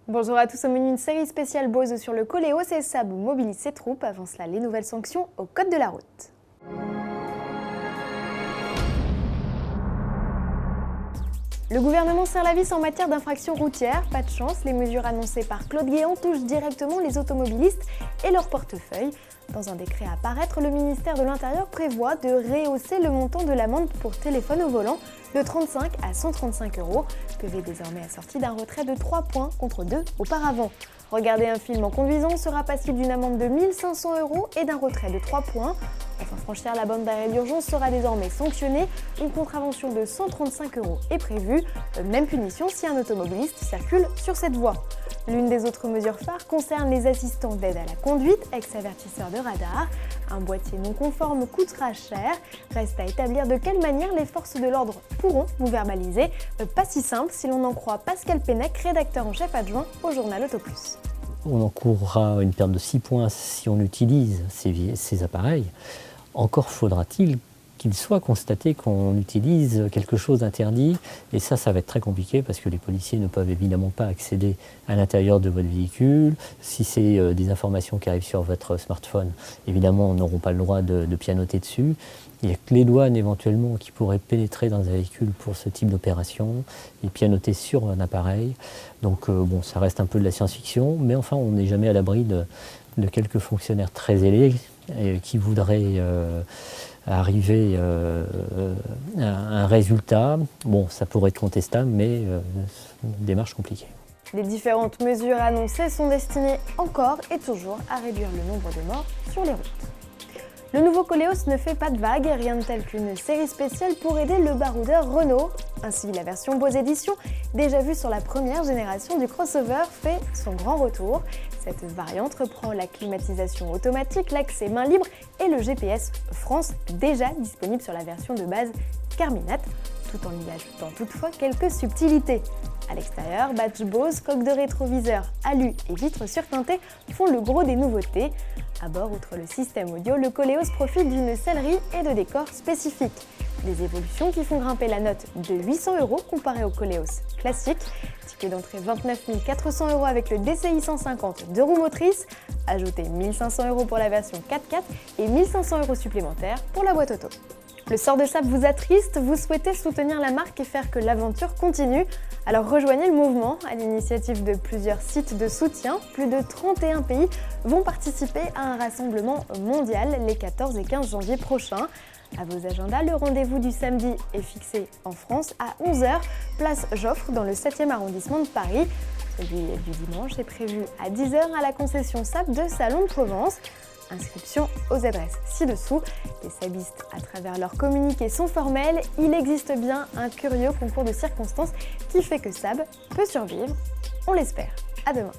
Bonjour à tous, au menu une série spéciale Bose sur le Coléos et Saab mobilise ses troupes. Avant cela, les nouvelles sanctions au code de la route. Le gouvernement serre la vis en matière d'infractions routières. Pas de chance, les mesures annoncées par Claude Guéant touchent directement les automobilistes et leur portefeuille. Dans un décret à paraître, le ministère de l'Intérieur prévoit de rehausser le montant de l'amende pour téléphone au volant de 35 à 135 €, PV désormais assorti d'un retrait de 3 points contre 2 auparavant. Regarder un film en conduisant sera passible d'une amende de 1 500 € et d'un retrait de 3 points. Enfin, franchir la bande d'arrêt d'urgence sera désormais sanctionné. Une contravention de 135 € est prévue. Même punition si un automobiliste circule sur cette voie. L'une des autres mesures phares concerne les assistants d'aide à la conduite, ex-avertisseurs de radar. Un boîtier non conforme coûtera cher. Reste à établir de quelle manière les forces de l'ordre pourront vous verbaliser. Pas si simple si l'on en croit Pascal Pennec, rédacteur en chef adjoint au journal Autoplus. On encourra une perte de 6 points si on utilise ces appareils. Encore faudra-t-il qu'il soit constaté qu'on utilise quelque chose d'interdit. Et ça va être très compliqué parce que les policiers ne peuvent évidemment pas accéder à l'intérieur de votre véhicule. Si c'est des informations qui arrivent sur votre smartphone, évidemment, on n'aura pas le droit de pianoter dessus. Il n'y a que les douanes éventuellement qui pourraient pénétrer dans un véhicule pour ce type d'opération et pianoter sur un appareil. Donc bon, ça reste un peu de la science-fiction, mais enfin on n'est jamais à l'abri de quelques fonctionnaires très zélés qui voudraient arriver à un résultat. Bon, ça pourrait être contestable, mais une démarche compliquée. Les différentes mesures annoncées sont destinées encore et toujours à réduire le nombre de morts sur les routes. Le nouveau Coléos ne fait pas de vagues, rien de tel qu'une série spéciale pour aider le baroudeur Renault. Ainsi, la version Bose Edition, déjà vue sur la première génération du crossover, fait son grand retour. Cette variante reprend la climatisation automatique, l'accès main libre et le GPS France, déjà disponible sur la version de base Carminat, tout en y ajoutant toutefois quelques subtilités. À l'extérieur, badge Bose, coque de rétroviseur, alu et vitres surteintées font le gros des nouveautés. À bord, outre le système audio, le Coléos profite d'une sellerie et de décors spécifiques. Des évolutions qui font grimper la note de 800 € comparé au Coléos classique. Ticket d'entrée 29 400 € avec le DCI 150 2 roues motrices. Ajoutez 1 500 € pour la version 4x4 et 1 500 € supplémentaires pour la boîte auto. Le sort de Saab vous attriste, vous souhaitez soutenir la marque et faire que l'aventure continue. Alors rejoignez le mouvement. À l'initiative de plusieurs sites de soutien, plus de 31 pays vont participer à un rassemblement mondial les 14 et 15 janvier prochains. À vos agendas, le rendez-vous du samedi est fixé en France à 11 h, place Joffre dans le 7e arrondissement de Paris. Celui du dimanche est prévu à 10 h à la concession Saab de Salon de Provence. Inscription aux adresses ci-dessous. Les sabistes, à travers leurs communiqués, sont formels. Il existe bien un curieux concours de circonstances qui fait que Saab peut survivre. On l'espère. À demain.